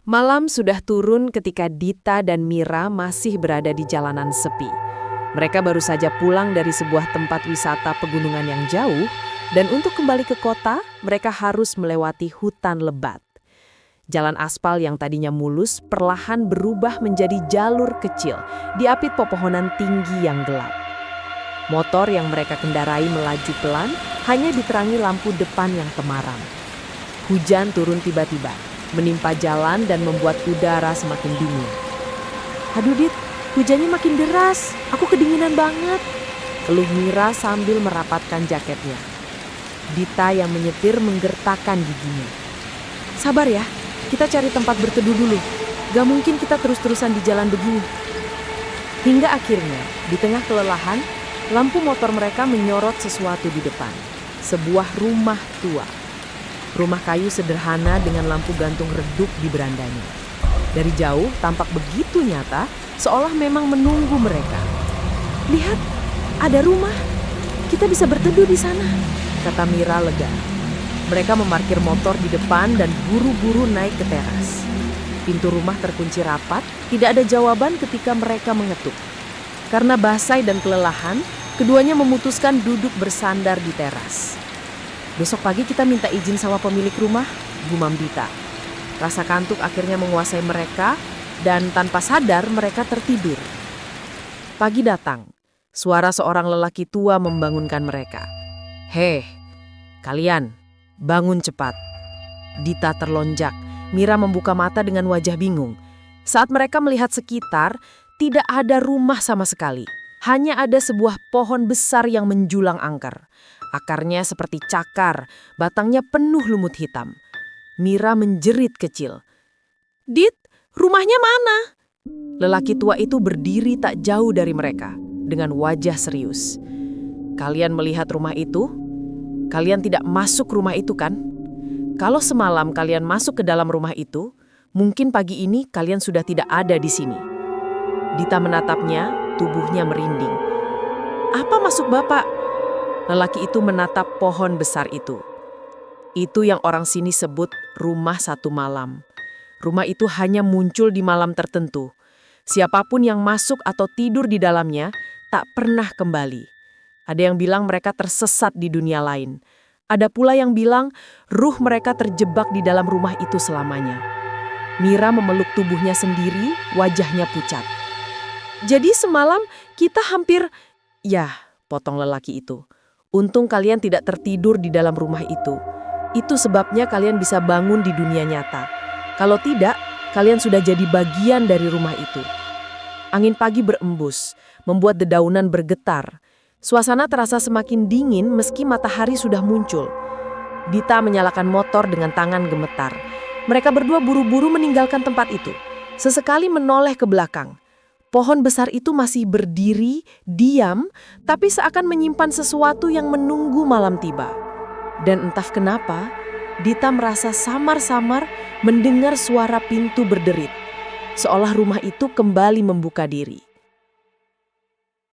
Malam sudah turun ketika Dita dan Mira masih berada di jalanan sepi. Mereka baru saja pulang dari sebuah tempat wisata pegunungan yang jauh, dan untuk kembali ke kota, mereka harus melewati hutan lebat. Jalan aspal yang tadinya mulus perlahan berubah menjadi jalur kecil, diapit pepohonan tinggi yang gelap. Motor yang mereka kendarai melaju pelan, hanya diterangi lampu depan yang temaram. Hujan turun tiba-tiba, menimpa jalan dan membuat udara semakin dingin. "Aduh Dit, hujannya makin deras, aku kedinginan banget," keluh Mira sambil merapatkan jaketnya. Dita yang menyetir menggertakkan giginya. "Sabar ya, kita cari tempat berteduh dulu. Gak mungkin kita terus-terusan di jalan begini." Hingga akhirnya, di tengah kelelahan, lampu motor mereka menyorot sesuatu di depan. Sebuah rumah tua. Rumah kayu sederhana dengan lampu gantung redup di berandanya. Dari jauh tampak begitu nyata, seolah memang menunggu mereka. "Lihat, ada rumah. Kita bisa berteduh di sana," kata Mira lega. Mereka memarkir motor di depan dan buru-buru naik ke teras. Pintu rumah terkunci rapat, tidak ada jawaban ketika mereka mengetuk. Karena basai dan kelelahan, keduanya memutuskan duduk bersandar di teras. "Besok pagi kita minta izin sama pemilik rumah," gumam Dita. Rasa kantuk akhirnya menguasai mereka, dan tanpa sadar mereka tertidur. Pagi datang. Suara seorang lelaki tua membangunkan mereka. "Hei, kalian, bangun cepat." Dita terlonjak. Mira membuka mata dengan wajah bingung. Saat mereka melihat sekitar, tidak ada rumah sama sekali. Hanya ada sebuah pohon besar yang menjulang angker. Akarnya seperti cakar, batangnya penuh lumut hitam. Mira menjerit kecil. "Dit, rumahnya mana?" Lelaki tua itu berdiri tak jauh dari mereka, dengan wajah serius. "Kalian melihat rumah itu? Kalian tidak masuk rumah itu kan? Kalau semalam kalian masuk ke dalam rumah itu, mungkin pagi ini kalian sudah tidak ada di sini." Dita menatapnya, tubuhnya merinding. "Apa maksud Bapak?" Lelaki itu menatap pohon besar itu. "Itu yang orang sini sebut rumah satu malam. Rumah itu hanya muncul di malam tertentu. Siapapun yang masuk atau tidur di dalamnya tak pernah kembali. Ada yang bilang mereka tersesat di dunia lain. Ada pula yang bilang ruh mereka terjebak di dalam rumah itu selamanya." Mira memeluk tubuhnya sendiri, wajahnya pucat. "Jadi semalam kita hampir..." "Ya," potong lelaki itu. "Untung kalian tidak tertidur di dalam rumah itu. Itu sebabnya kalian bisa bangun di dunia nyata. Kalau tidak, kalian sudah jadi bagian dari rumah itu." Angin pagi berembus, membuat dedaunan bergetar. Suasana terasa semakin dingin meski matahari sudah muncul. Dita menyalakan motor dengan tangan gemetar. Mereka berdua buru-buru meninggalkan tempat itu. Sesekali menoleh ke belakang. Pohon besar itu masih berdiri, diam, tapi seakan menyimpan sesuatu yang menunggu malam tiba. Dan entah kenapa, Dita merasa samar-samar mendengar suara pintu berderit. Seolah rumah itu kembali membuka diri.